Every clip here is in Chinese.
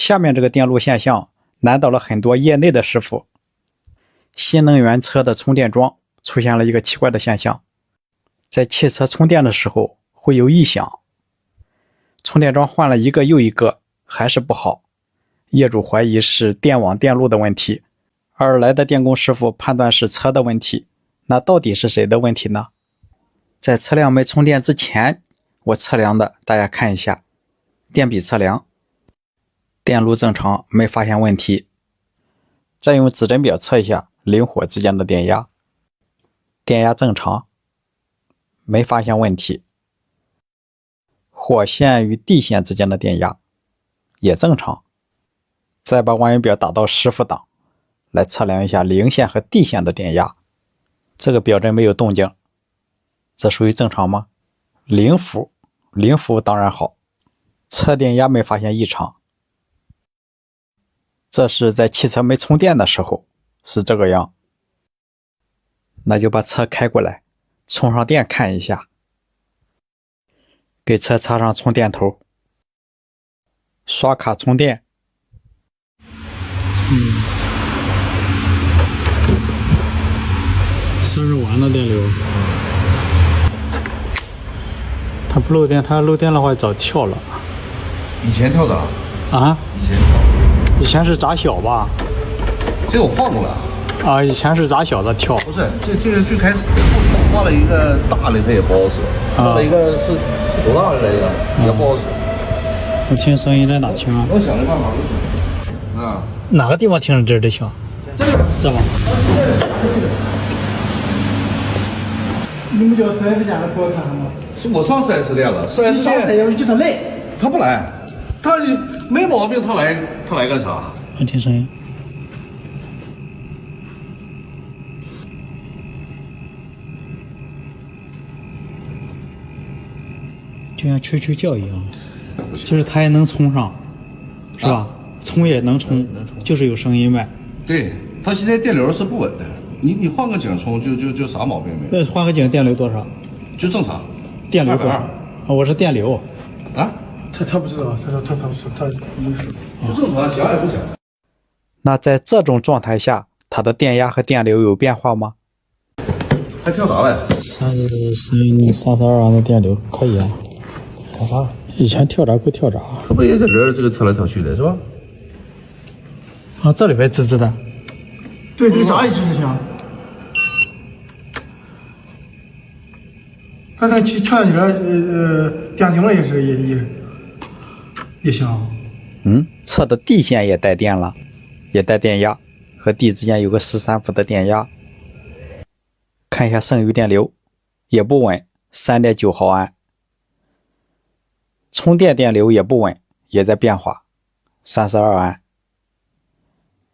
下面这个电路现象难倒了很多业内的师傅。新能源车的充电桩出现了一个奇怪的现象，在汽车充电的时候会有异响，充电桩换了一个又一个还是不好，业主怀疑是电网电路的问题，而来的电工师傅判断是车的问题。那到底是谁的问题呢？在车辆没充电之前，我测量的，大家看一下，电比测量，电路正常，没发现问题。再用指针表测一下零火之间的电压，电压正常，没发现问题。火线与地线之间的电压也正常。再把望远表打到10伏档，来测量一下零线和地线的电压，这个表针没有动静，这属于正常吗？0伏，0伏当然好，测电压没发现异常。这是在汽车没充电的时候是这个样。那就把车开过来，充上电看一下，给车插上充电头，刷卡充电。30瓦的电流，它不漏电，它漏电的话早跳了。以前跳闸啊？以前跳，以前是闸小吧？这我换过了。啊，以前是闸小的跳。不是，这是最开始换了一个大的，它也不好使。换了一个是多大的来着，也不好使。我听声音在哪听啊？我想的办法就是啊，哪个地方听着这儿的响？这个这吧？你们叫4S店的给我看看吗？是我上4S店了，4S 店要叫他来，他不来，他没毛病，他来干啥？我听声音。就像啾啾叫一样，就是它也能充上，是吧？充也能充，就是有声音呗。对，他现在电流是不稳的，你换个井充就啥毛病没有，那换个井电流多少？就正常。电流多少？ 220我是电流。啊，他不知道，他没事。就正常，响也不响。那在这种状态下，它的电压和电流有变化吗？还跳闸了32瓦的电流可以啊。跳闸？以前跳闸归跳闸。这不也在这个跳来跳去的是吧？啊，这里边滋滋的。对，这个闸一直是响。刚才前几天电井了也是也响。测的地线也带电了，也带电压，和地之间有个13伏的电压。看一下剩余电流，也不稳，3.9毫安。充电电流也不稳，也在变化，32安。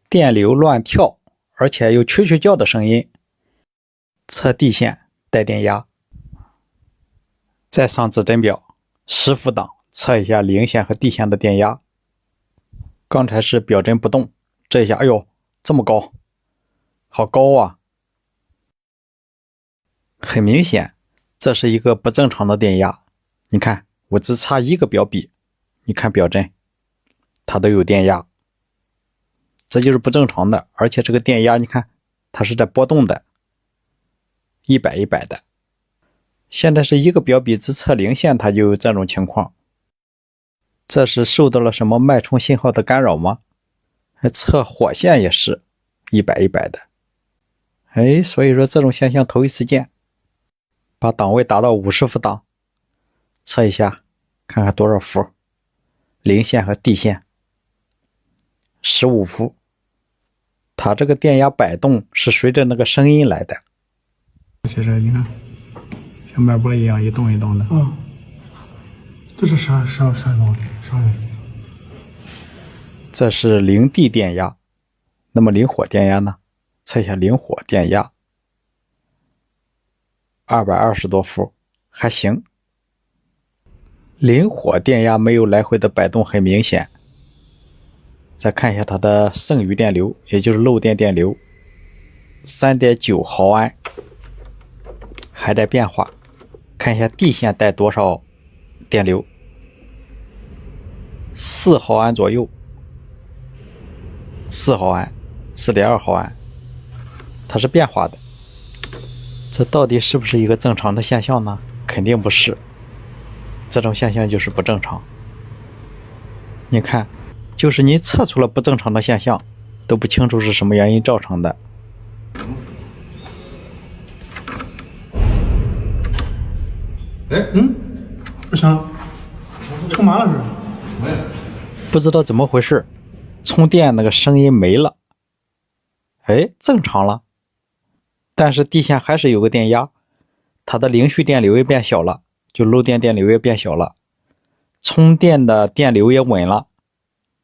电流乱跳，而且有啾啾叫的声音。测地线带电压。再上指针表10伏档，测一下零线和地线的电压。刚才是表针不动，这一下，哎呦，这么高，好高啊！很明显，这是一个不正常的电压。你看，我只差一个表笔，你看表针，它都有电压，这就是不正常的。而且这个电压，你看，它是在波动的，100、100的。现在是一个表笔只测零线，它就有这种情况。这是受到了什么脉冲信号的干扰吗？测火线也是100、100的。所以说这种现象头一次见。把档位达到50伏档，测一下，看看多少伏。零线和地线15伏。它这个电压摆动是随着那个声音来的。其实你看，像脉搏一样一动一动的。这是啥东西？这是零地电压。那么零火电压呢？测一下零火电压，220多伏，还行。零火电压没有来回的摆动，很明显。再看一下它的剩余电流，也就是漏电电流，3.9毫安，还在变化。看一下地线带多少电流，4毫安左右， 4毫安、4.2毫安，它是变化的。这到底是不是一个正常的现象呢？肯定不是，这种现象就是不正常。你看，就是你测出了不正常的现象，都不清楚是什么原因造成的。不行，充满了是吧？没有。不知道怎么回事，充电那个声音没了，哎，正常了。但是地线还是有个电压，它的零序电流也变小了，就漏电电流也变小了，充电的电流也稳了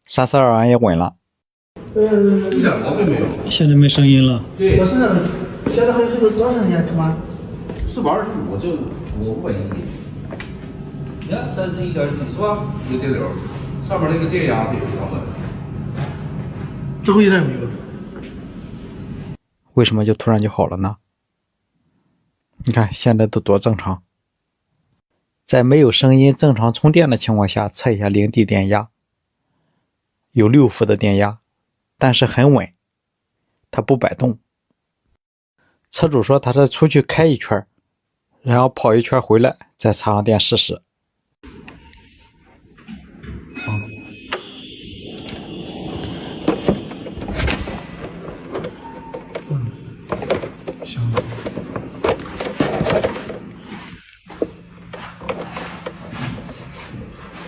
，32安也稳了。一点毛病没有。现在没声音了。对，我现在还有多长时间充满425就550亿。你看31.7是吧？一个电流，上面那个电压也非常稳。这回一点没有了。为什么就突然就好了呢？你看现在都多正常。在没有声音正常充电的情况下，测一下零地电压，有6伏的电压，但是很稳，它不摆动。车主说他再出去开一圈，然后跑一圈回来再插上电试试。行。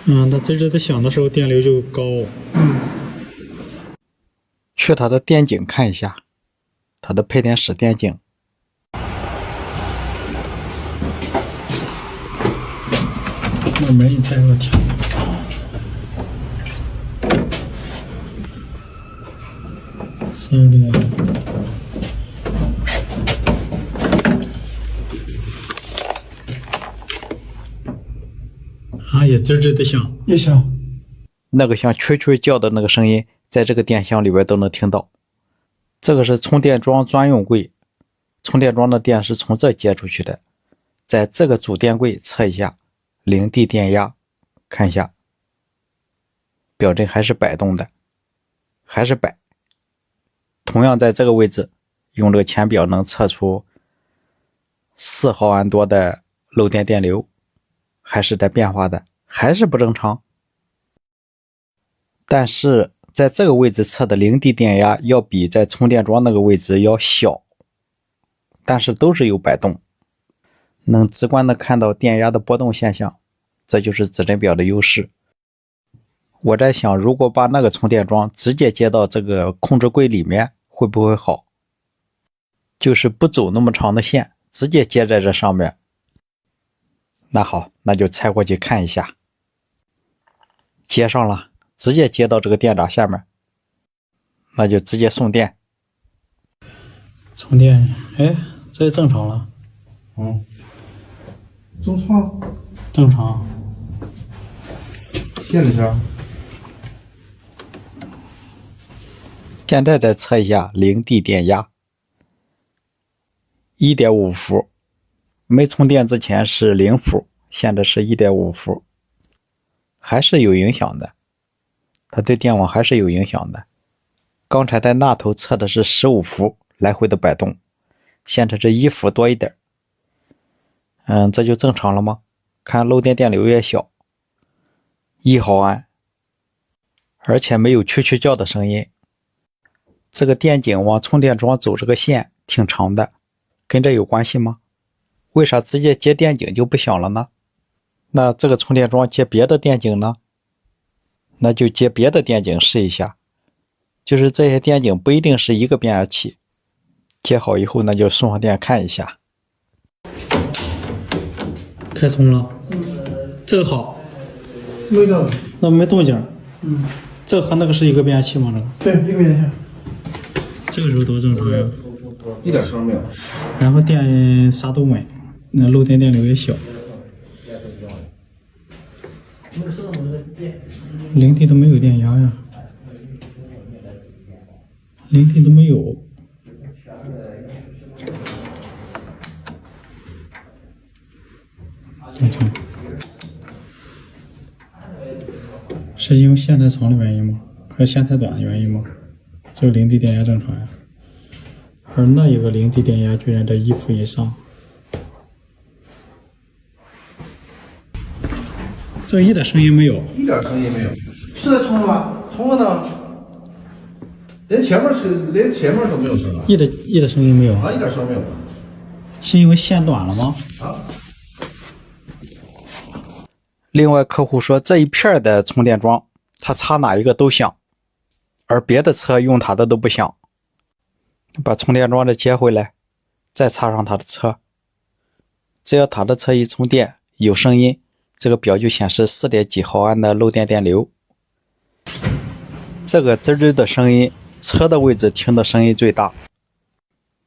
它吱吱的响的时候电流就高。去它的电井看一下，它的配电室电井。那门一开，我天！12多。也吱吱的响，也行。那个像蛐蛐叫的那个声音，在这个电箱里边都能听到。这个是充电桩专用柜，充电桩的电是从这接出去的，在这个主电柜测一下零地电压，看一下，表针还是摆动的，还是摆。同样在这个位置，用这个钳表能测出4毫安多的漏电电流，还是在变化的，还是不正常。但是在这个位置测的零地电压要比在充电桩那个位置要小，但是都是有摆动，能直观的看到电压的波动现象，这就是指针表的优势。我在想，如果把那个充电桩直接接到这个控制柜里面，会不会好？就是不走那么长的线，直接接在这上面。那好，那就拆过去看一下。接上了，直接接到这个电闸下面，那就直接送电。充电，哎，这也正常了。正常。正常。线一下。现在再测一下零地电压 1.5 伏，没充电之前是0伏，现在是 1.5 伏，还是有影响的，它对电网还是有影响的。刚才在那头测的是15伏来回的摆动，现在是1伏多一点。这就正常了吗？看漏电电流也小，1毫安，而且没有蛐蛐叫的声音。这个电井往充电桩走这个线挺长的，跟这有关系吗？为啥直接接电井就不响了呢？那这个充电桩接别的电井呢？那就接别的电井试一下。就是这些电井不一定是一个变压器，接好以后那就送上电看一下。开充了，这个好，没动。那没动静。这个和那个是一个变压器吗？这个对，一个变压器。这个时候多正常呀。一点声没有。然后电啥都稳，那漏电电流也小。零地都没有电压呀，零地都没有。正常。是因为线太长的原因吗？还是线太短的原因吗？这个零地电压正常呀，而那一个零地电压居然在1伏以上。这一点声音没有，一点声音没有。是在充了吧？充了呢。连前面都没有声啊！一点声音没有啊，一点声没有。是因为线短了吗？啊。另外，客户说这一片的充电桩，他插哪一个都响，而别的车用他的都不响。把充电桩再接回来，再插上他的车。只要他的车一充电有声音，这个表就显示4.几毫安的漏电电流。这个滋滋的声音，车的位置听的声音最大。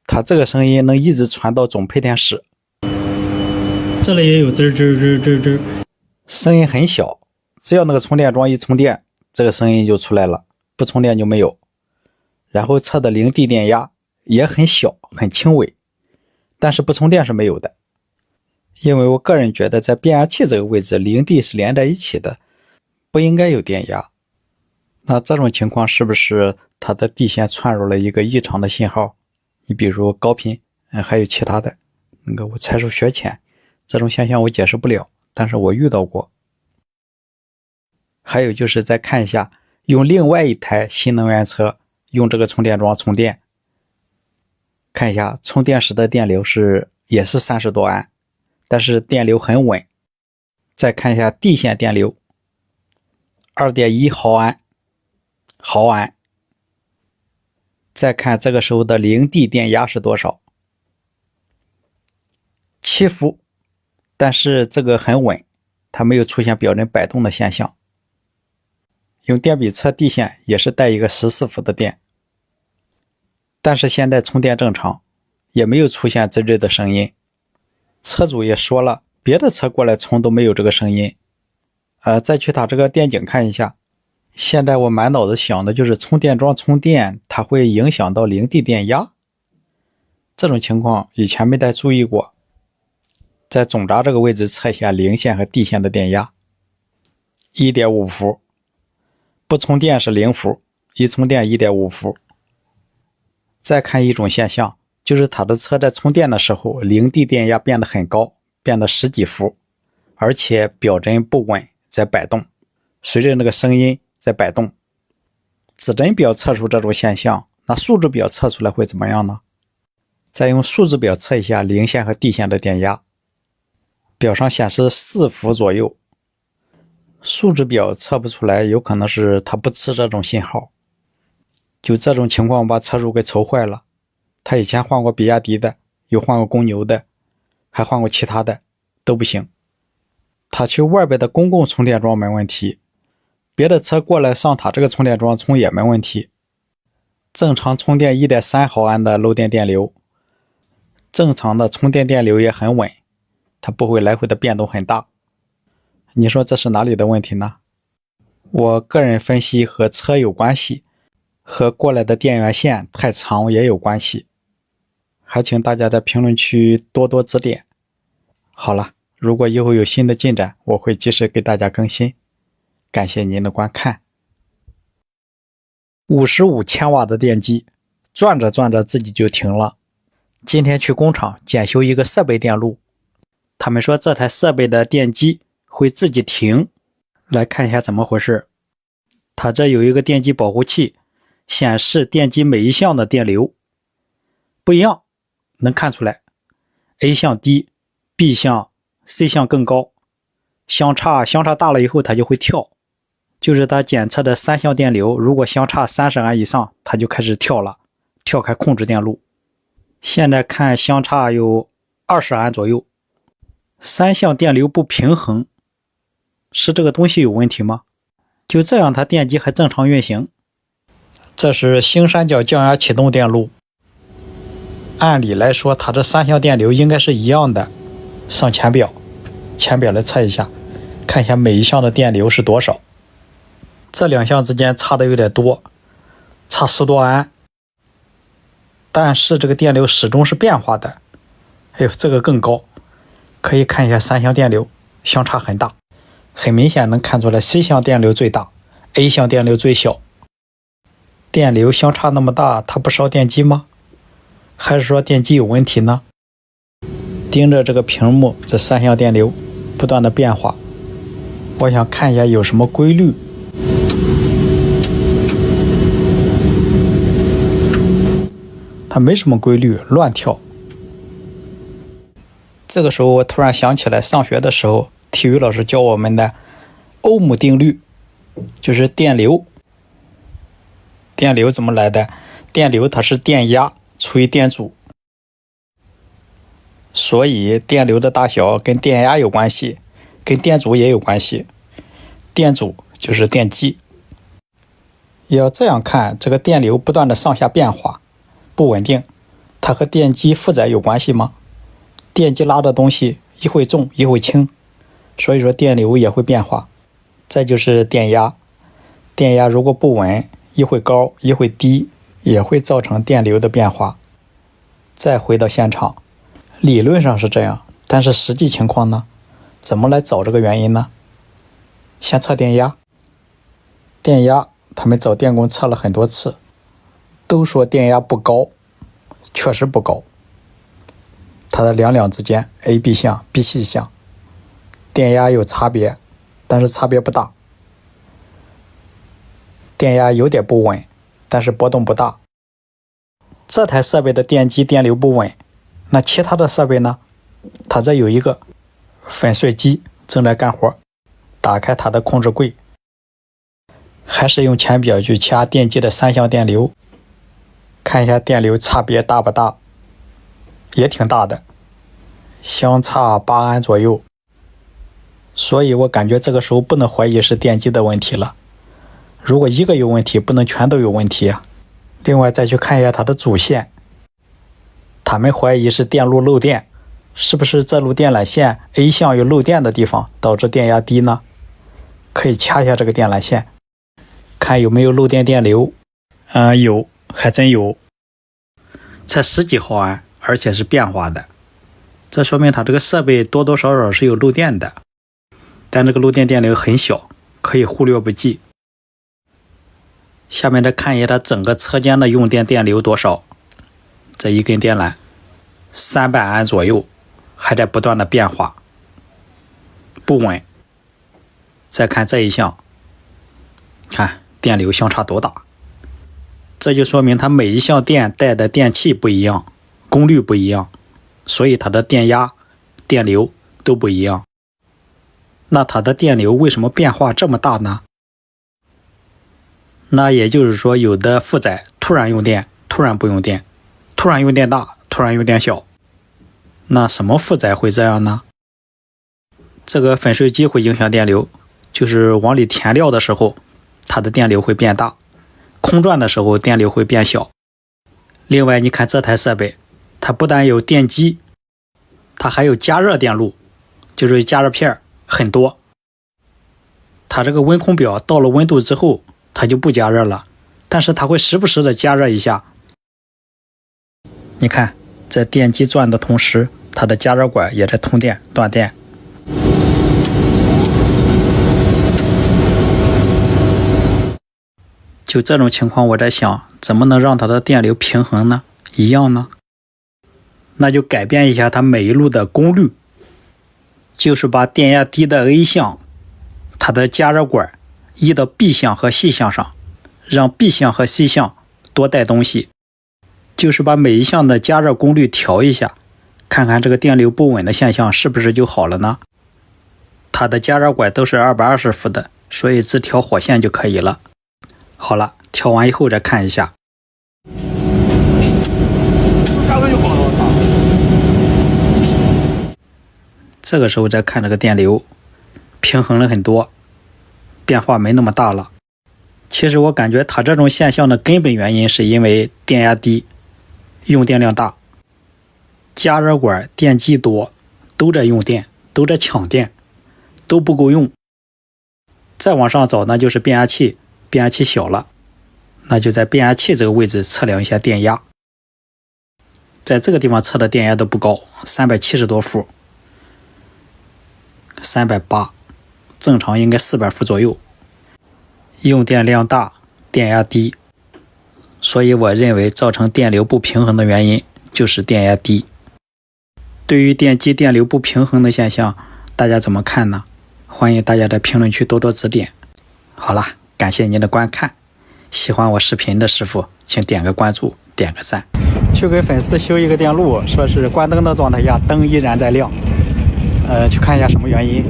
它这个声音能一直传到总配电室。这里也有滋滋滋滋滋，声音很小，只要那个充电桩一充电，这个声音就出来了，不充电就没有。然后车的零地电压也很小，很轻微，但是不充电是没有的。因为我个人觉得在变压器这个位置，零地是连在一起的，不应该有电压。那这种情况是不是它的地线串入了一个异常的信号？你比如高频，还有其他的。我才疏学浅，这种现象我解释不了，但是我遇到过。还有就是再看一下，用另外一台新能源车用这个充电桩充电，看一下充电时的电流也是30多安，但是电流很稳。再看一下地线电流 2.1 毫安。再看这个时候的零地电压是多少，7伏，但是这个很稳，它没有出现表针摆动的现象。用电比测地线也是带一个14伏的电，但是现在充电正常，也没有出现滋滋的声音。车主也说了，别的车过来充都没有这个声音。再去它这个电井看一下。现在我满脑子想的就是充电桩充电，它会影响到零地电压。这种情况以前没太注意过。在总闸这个位置测一下零线和地线的电压 1.5 伏，不充电是0伏，一充电 1.5 伏。再看一种现象，就是它的车在充电的时候，零地电压变得很高，变得10几伏，而且表针不稳，在摆动，随着那个声音在摆动。指针表测出这种现象，那数值表测出来会怎么样呢？再用数值表测一下零线和地线的电压，表上显示4伏左右。数值表测不出来，有可能是它不吃这种信号。就这种情况把车主给愁坏了。他以前换过比亚迪的，又换过公牛的，还换过其他的，都不行。他去外边的公共充电桩没问题，别的车过来上他这个充电桩充也没问题。正常充电 1.3 毫安的漏电电流，正常的充电电流也很稳，它不会来回的变动很大。你说这是哪里的问题呢？我个人分析和车有关系，和过来的电源线太长也有关系。还请大家在评论区多多指点。好了，如果以后有新的进展，我会及时给大家更新。感谢您的观看。55千瓦的电机，转着转着自己就停了。今天去工厂检修一个设备电路，他们说这台设备的电机会自己停。来看一下怎么回事。它这有一个电机保护器，显示电机每一项的电流不一样，能看出来 A 项低， B 项 C 项更高，相差大了以后它就会跳。就是它检测的3项电流，如果相差30安以上，它就开始跳了，跳开控制电路。现在看相差有20安左右。3项电流不平衡，是这个东西有问题吗？就这样它电机还正常运行。这是星三角降压启动电路，按理来说它这3项电流应该是一样的。上前表来测一下，看一下每一项的电流是多少。这2项之间差的有点多，差10多安，但是这个电流始终是变化的。哎呦，这个更高，可以看一下3项电流相差很大，很明显能看出来 C 项电流最大， A 项电流最小。电流相差那么大，它不烧电机吗？还是说电机有问题呢？盯着这个屏幕，这3项电流不断的变化，我想看一下有什么规律。它没什么规律，乱跳。这个时候我突然想起来，上学的时候体育老师教我们的欧姆定律，就是电流。电流怎么来的？电流它是电压除以电阻，所以电流的大小跟电压有关系，跟电阻也有关系。电阻就是电机。要这样看，这个电流不断的上下变化，不稳定，它和电机负载有关系吗？电机拉的东西一会重一会轻，所以说电流也会变化。再就是电压，电压如果不稳，一会高一会低，也会造成电流的变化。再回到现场，理论上是这样，但是实际情况呢？怎么来找这个原因呢？先测电压。电压他们找电工测了很多次，都说电压不高，确实不高。它的两之间 AB 项 BC 项电压有差别，但是差别不大。电压有点不稳，但是波动不大。这台设备的电机电流不稳，那其他的设备呢？它这有一个粉碎机正在干活，打开它的控制柜，还是用铅笔去掐电机的3项电流，看一下电流差别大不大，也挺大的，相差8安左右。所以我感觉这个时候不能怀疑是电机的问题了。如果一个有问题，不能全都有问题啊。另外再去看一下它的主线，他们怀疑是电路漏电，是不是这路电缆线 A 项有漏电的地方导致电压低呢？可以掐一下这个电缆线，看有没有漏电电流。有，还真有，才10几毫安，而且是变化的，这说明它这个设备多多少少是有漏电的，但这个漏电电流很小，可以忽略不计。下面再看一下它整个车间的用电电流多少。这一根电缆300安左右，还在不断的变化，不稳。再看这一项，看电流相差多大，这就说明它每一项电带的电器不一样，功率不一样，所以它的电压、电流都不一样。那它的电流为什么变化这么大呢？那也就是说，有的负载突然用电，突然不用电，突然用电大，突然用电小。那什么负载会这样呢？这个粉碎机会影响电流，就是往里填料的时候，它的电流会变大，空转的时候电流会变小。另外你看这台设备，它不但有电机，它还有加热电路，就是加热片很多。它这个温空表到了温度之后，它就不加热了，但是它会时不时的加热一下。你看，在电机转的同时，它的加热管也在通电断电。就这种情况，我在想，怎么能让它的电流平衡呢？一样呢？那就改变一下它每一路的功率，就是把电压低的 A 项，它的加热管移到 B 项和 C 项上，让 B 项和 C 项多带东西，就是把每一项的加热功率调一下，看看这个电流不稳的现象是不是就好了呢？它的加热管都是220伏的，所以只调火线就可以了。好了，调完以后再看一下。这个时候再看这个电流，平衡了很多，变化没那么大了。其实我感觉它这种现象的根本原因是因为电压低，用电量大，加热管电机多，都在用电，都在抢电，都不够用。再往上找，那就是变压器，变压器小了，那就在变压器这个位置测量一下电压。在这个地方测的电压都不高，370多伏，380，正常应该400伏左右。用电量大，电压低，所以我认为造成电流不平衡的原因就是电压低。对于电机电流不平衡的现象，大家怎么看呢？欢迎大家在评论区多多指点。好啦，感谢您的观看，喜欢我视频的师傅请点个关注，点个赞。去给粉丝修一个电路，说是关灯的状态下灯依然在亮，去看一下什么原因。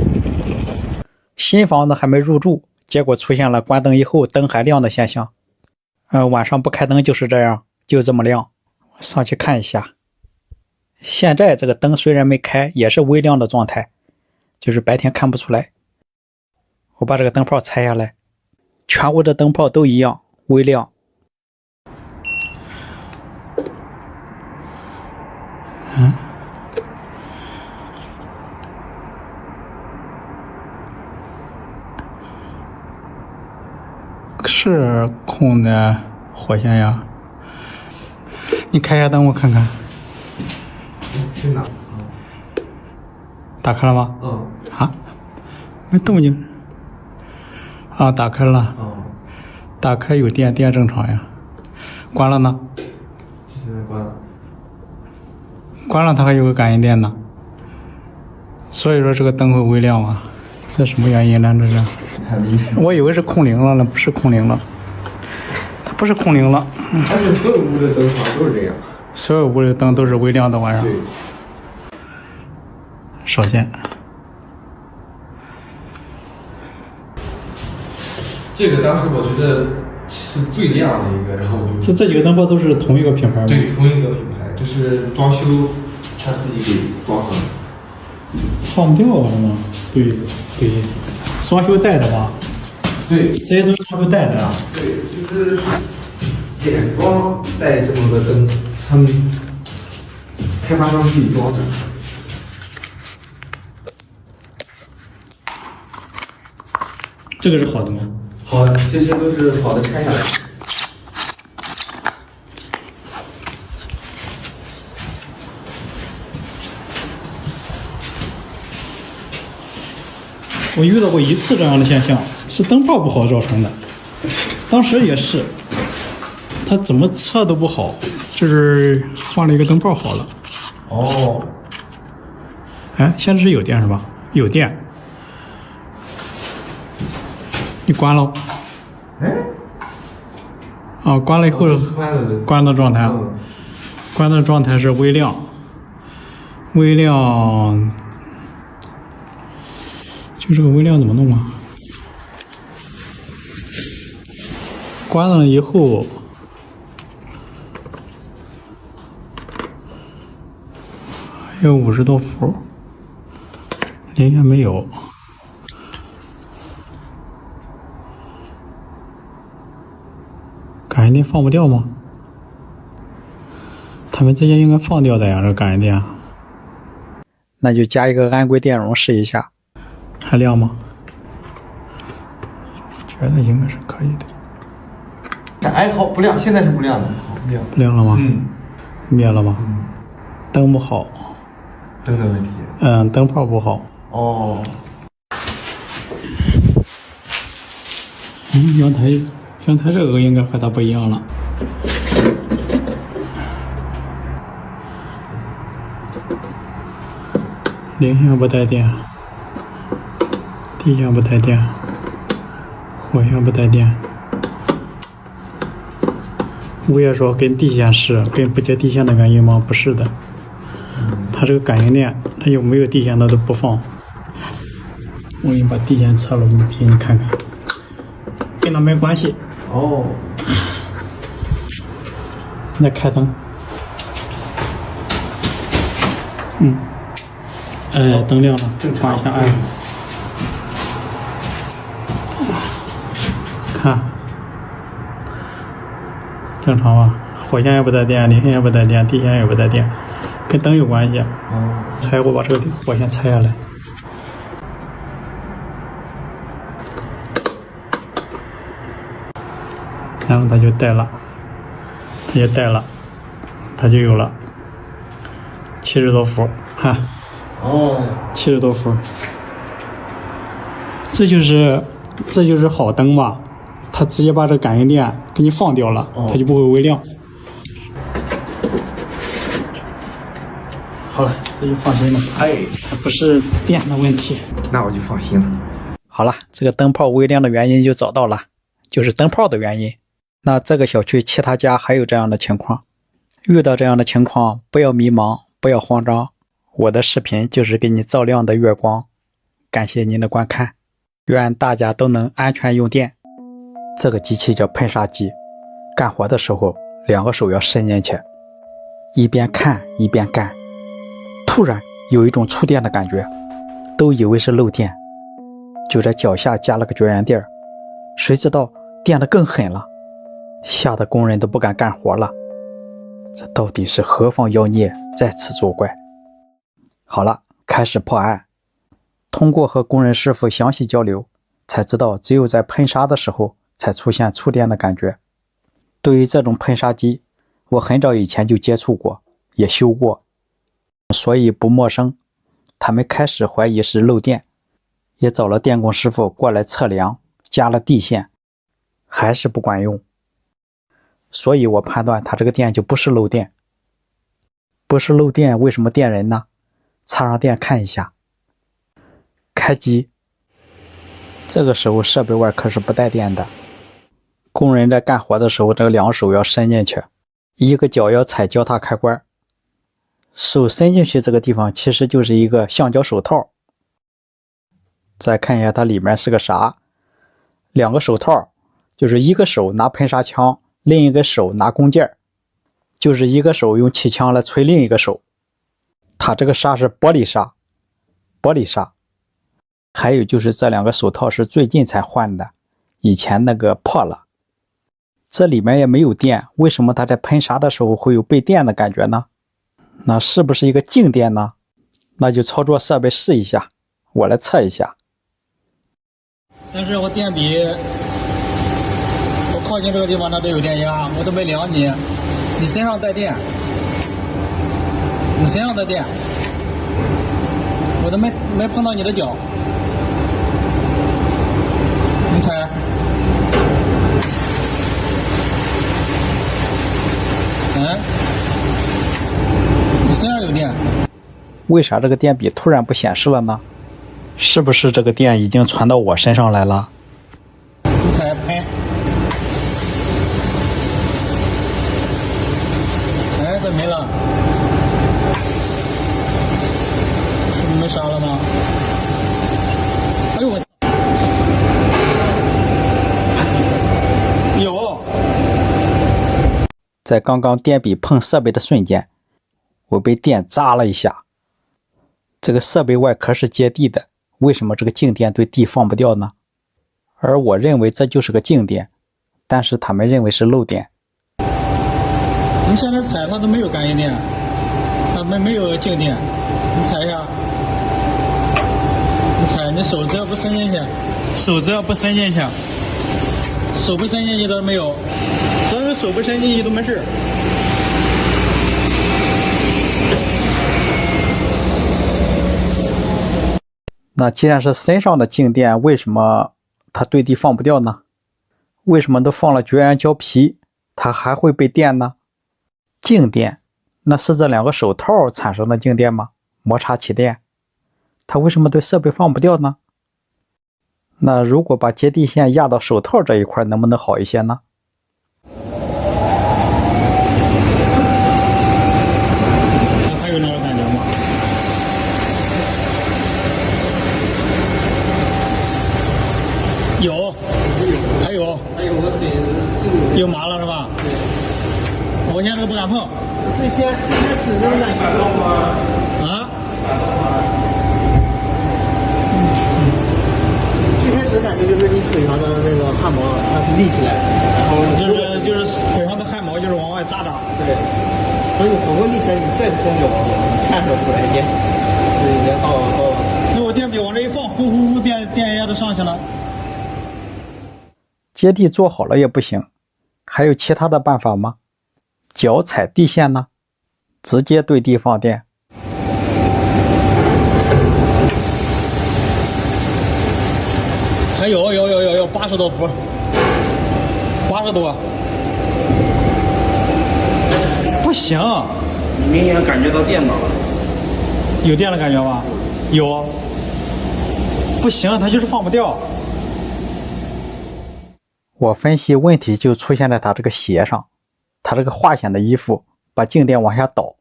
新房子还没入住，结果出现了关灯以后灯还亮的现象。晚上不开灯就是这样，就这么亮。上去看一下。现在这个灯虽然没开，也是微亮的状态，就是白天看不出来。我把这个灯泡拆下来，全屋的灯泡都一样，微亮。是空的火线呀，你开一下灯我看看。去哪？打开了吗？啊，没动静。啊，打开了。打开有电，电正常呀。关了呢？现在关了。关了它还有个感应电呢。所以说这个灯会微亮啊，这什么原因呢？这是？我以为是控零了呢，不是控零了。它不是控零了。而且所有屋的灯好像都是这样。所有屋的灯都是微亮的，晚上。少见。这个当时我觉得是最亮的一个，然后我就这几个灯泡都是同一个品牌吗？对，同一个品牌，就是装修他自己给装上的。放不掉了吗？对，装修带的吧？对，这些都是装修带的啊。对，就是简装带这么个灯，他们开发商自己装的。这个是好的吗？好的，这些都是好的，拆下来。我遇到过一次这样的现象，是灯泡不好造成的。当时也是，它怎么测都不好，就是换了一个灯泡好了。哦，哎，现在是有电是吧？有电。你关了？哎，啊，关了以后，关的状态，关的状态是微亮，微亮，就这个微亮怎么弄啊？关了以后，还有50多伏，零下没有。感应电放不掉吗？他们之间应该放掉的呀，这感应电。那就加一个安规电容试一下，还亮吗？觉得应该是可以的。哎，好，不亮，现在是不亮的，好，亮。不亮了吗？嗯。灭了吗？嗯。灯不好。灯的问题。灯泡不好。哦。阳台这个应该和它不一样了。零线不带电，地线不带电，火线不带电。物业说跟地线是跟不接地线的原因吗？不是的，它这个感应电，它有没有地线它都不放。我给你把地线测了，给你看看，跟它没关系。哦。再开灯。灯亮了，正常一下，看，正常吧？火线也不带电，零线也不带电，地线也不带电，跟灯有关系。拆，我把这个火线拆下来。然后它就带了，它就有了70多伏，哈。70多伏，这就是好灯嘛，它直接把这感应电给你放掉了，它就不会微亮。好了，这就放心了。哎，它不是电的问题。那我就放心了。好了，这个灯泡微亮的原因就找到了，就是灯泡的原因。那这个小区其他家还有这样的情况，遇到这样的情况不要迷茫，不要慌张。我的视频就是给你照亮的月光。感谢您的观看，愿大家都能安全用电。这个机器叫喷砂机，干活的时候2个手要伸进去，一边看一边干。突然有一种触电的感觉，都以为是漏电，就在脚下加了个绝缘垫，谁知道电得更狠了，吓得工人都不敢干活了。这到底是何方妖孽在此作怪？好了，开始破案。通过和工人师傅详细交流，才知道只有在喷砂的时候才出现触电的感觉。对于这种喷砂机，我很早以前就接触过，也修过，所以不陌生。他们开始怀疑是漏电，也找了电工师傅过来测量，加了地线，还是不管用。所以我判断他这个电就不是漏电。不是漏电，为什么电人呢？插上电看一下。开机，这个时候设备外壳是不带电的。工人在干活的时候，这个2手要伸进去，一个脚要踩脚踏开关。手伸进去这个地方其实就是一个橡胶手套。再看一下它里面是个啥，2个手套，就是一个手拿喷砂枪，另一个手拿弓箭，就是一个手用气枪来吹另一个手。它这个砂是玻璃砂，还有就是这2个手套是最近才换的，以前那个破了。这里面也没有电，为什么它在喷砂的时候会有被电的感觉呢？那是不是一个静电呢？那就操作设备试一下，我来测一下。但是我电笔，我靠近这个地方它都有电压，我都没量你，你身上带电，我都没碰到你的脚，你踩，你身上有电。为啥这个电笔突然不显示了呢？是不是这个电已经传到我身上来了？你踩喷，这没了，是不是没杀了吗？哎呦我，有，在刚刚电笔碰设备的瞬间，我被电扎了一下。这个设备外壳是接地的，为什么这个静电对地放不掉呢？而我认为这就是个静电，但是他们认为是漏电。你现在踩它都没有感应电，没有静电，你踩一下，你踩，你手只要不伸进去，手不伸进去都没有，只要是手不伸进去都没事。那既然是身上的静电，为什么它对地放不掉呢？为什么都放了绝缘胶皮，它还会被电呢？静电，那是这2个手套产生的静电吗？摩擦起电，它为什么对设备放不掉呢？那如果把接地线压到手套这一块，能不能好一些呢？还有那个感觉吗？有，还有有麻了是吧？我现在都不敢碰。最先是那种感觉啊？最开始感觉就是你腿上的那个汗毛它立起来，然后就是腿上的汗毛就是往外扎扎。对，等你活过立起来，你再不松脚，下手出来电，就已经到。那我电笔往这一放，呼呼呼，电压都上去了。接地做好了也不行，还有其他的办法吗？脚踩地线呢？直接对地放电。还有80多伏， 80度。不行，你明显感觉到电了。有电的感觉吗？有。不行，它就是放不掉。我分析问题就出现在它这个鞋上，它这个化纤的衣服把静电往下倒，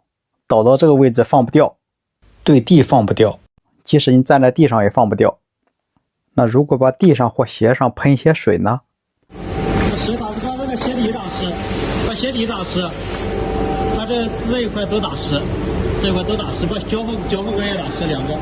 倒到这个位置放不掉，对地放不掉，即使你站在地上也放不掉。那如果把地上或鞋上喷一些水呢？水打湿，把这个鞋底打湿，把鞋底打湿，把这一块都打湿，这一块都打湿，把脚后跟也打湿2个。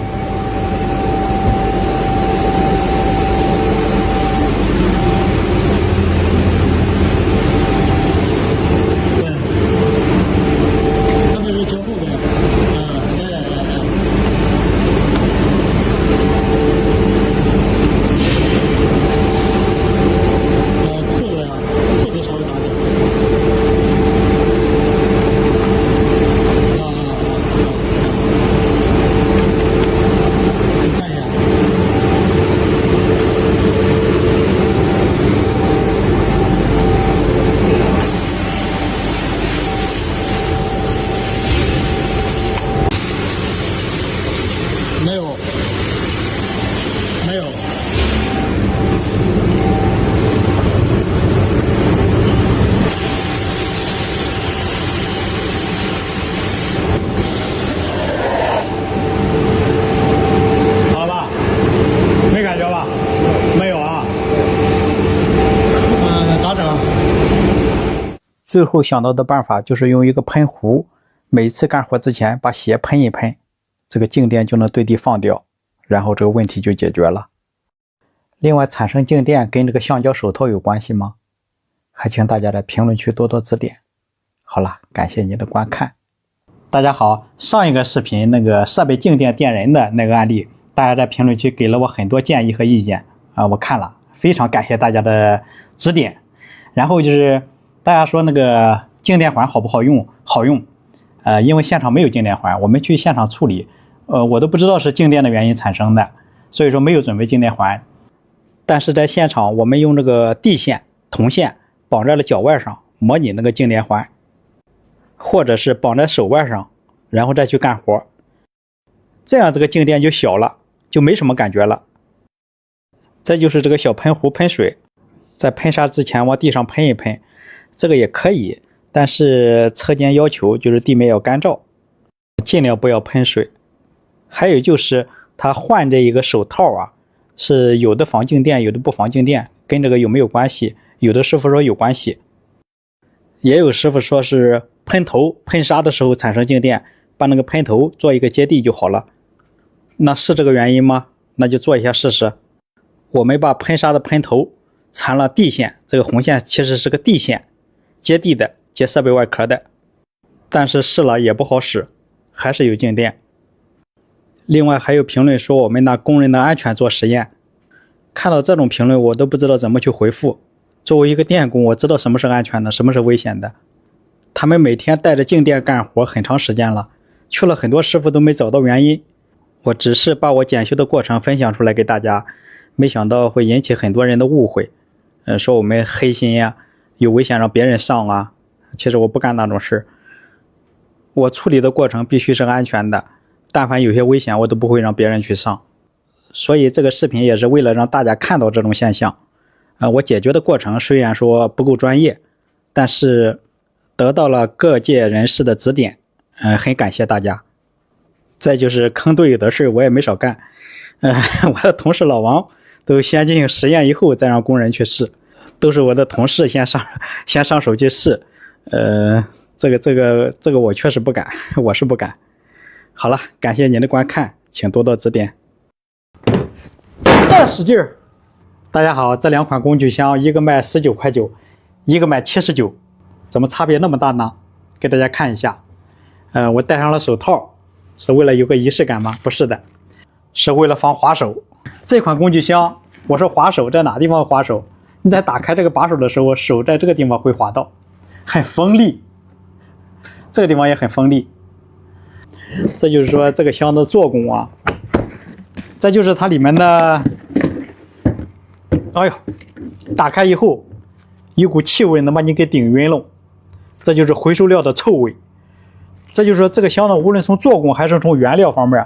最后想到的办法就是用一个喷壶，每次干活之前把鞋喷一喷，这个静电就能对地放掉，然后这个问题就解决了。另外，产生静电跟这个橡胶手套有关系吗？还请大家在评论区多多指点。好了，感谢您的观看。大家好，上一个视频那个设备静电电人的那个案例，大家在评论区给了我很多建议和意见啊，我看了，非常感谢大家的指点。然后就是大家说那个静电环好不好用？好用，因为现场没有静电环，我们去现场处理，我都不知道是静电的原因产生的，所以说没有准备静电环。但是在现场我们用这个地线、铜线绑在了脚腕上，模拟那个静电环，或者是绑在手腕上，然后再去干活，这样这个静电就小了，就没什么感觉了。再就是这个小喷壶喷水，在喷砂之前往地上喷一喷，这个也可以，但是车间要求就是地面要干燥，尽量不要喷水。还有就是他换这一个手套啊，是有的防静电，有的不防静电，跟这个有没有关系？有的师傅说有关系，也有师傅说是喷头喷砂的时候产生静电，把那个喷头做一个接地就好了。那是这个原因吗？那就做一下试试。我们把喷砂的喷头缠了地线，这个红线其实是个地线，接地的，接设备外壳的，但是试了也不好使，还是有静电。另外还有评论说我们拿工人的安全做实验，看到这种评论我都不知道怎么去回复。作为一个电工，我知道什么是安全的，什么是危险的。他们每天带着静电干活很长时间了，去了很多师傅都没找到原因。我只是把我检修的过程分享出来给大家，没想到会引起很多人的误会，说我们黑心呀，有危险让别人上啊。其实我不干那种事，我处理的过程必须是安全的，但凡有些危险我都不会让别人去上。所以这个视频也是为了让大家看到这种现象。我解决的过程虽然说不够专业，但是得到了各界人士的指点，很感谢大家。再就是坑队友的事我也没少干，我的同事老王都先进行实验以后再让工人去试，都是我的同事先上手去试，这个我确实不敢，我是不敢。好了，感谢您的观看，请多多指点。再使劲儿！大家好，这两款工具箱一个卖19.9块，一个卖79，怎么差别那么大呢？给大家看一下。我戴上了手套，是为了有个仪式感吗？不是的，是为了防滑手。这款工具箱，我说滑手在哪地方滑手？你在打开这个把手的时候，手在这个地方会滑到，很锋利，这个地方也很锋利。这就是说这个箱的做工啊。这就是它里面的，哎呦，打开以后一股气味能把你给顶晕了，这就是回收料的臭味。这就是说这个箱子无论从做工还是从原料方面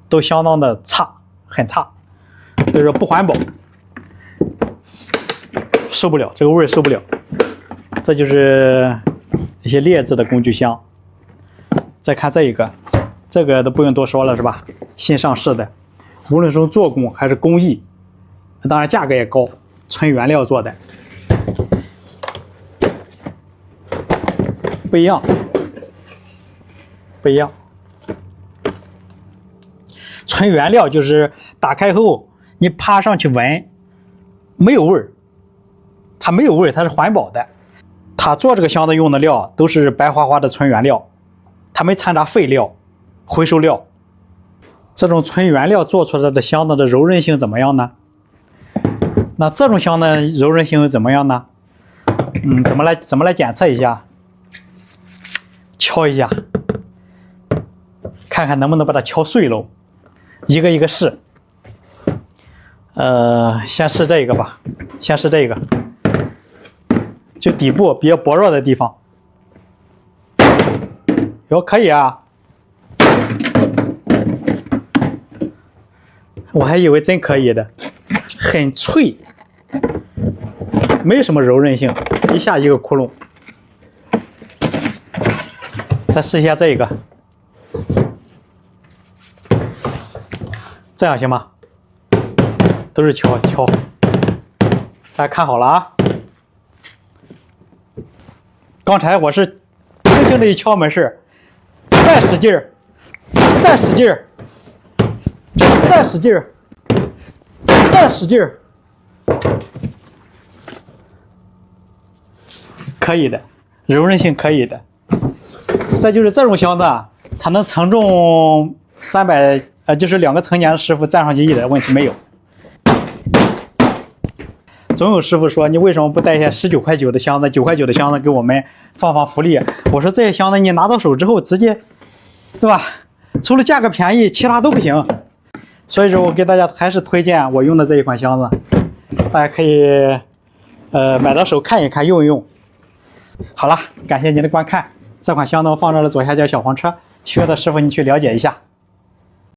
都相当的差，很差，所以说不环保，受不了这个味受不了。这就是一些劣质的工具箱。再看这一个，这个都不用多说了是吧？新上市的，无论从做工还是工艺，当然价格也高，纯原料做的，不一样，不一样。纯原料就是打开后你趴上去闻，没有味儿，它没有味儿，它是环保的。它做这个箱子用的料都是白花花的纯原料，它没掺杂废料、回收料。这种纯原料做出来的箱子的柔韧性怎么样呢？那这种箱子柔韧性怎么样呢？怎么来检测一下？敲一下，看看能不能把它敲碎喽。一个一个试。先试这个吧，先试这个，就底部比较薄弱的地方。哟，可以啊。我还以为真可以的，很脆，没什么柔韧性，一下一个窟窿。再试一下这个，这样行吗？都是敲，大家看好了啊！刚才我是轻轻的一敲没事，再使劲儿，再使劲儿，再使劲儿，再使劲儿，可以的，柔韧性可以的。再就是这种箱子，它能承重300，就是2个成年的师傅站上去一点问题没有。总有师傅说你为什么不带一些19.9块的箱子、9.9块的箱子给我们放福利？我说这些箱子你拿到手之后直接，对吧？除了价格便宜，其他都不行。所以说我给大家还是推荐我用的这一款箱子，大家可以买到手看一看，用一用。好了，感谢您的观看。这款箱子我放到了左下角小黄车，需要的师傅你去了解一下。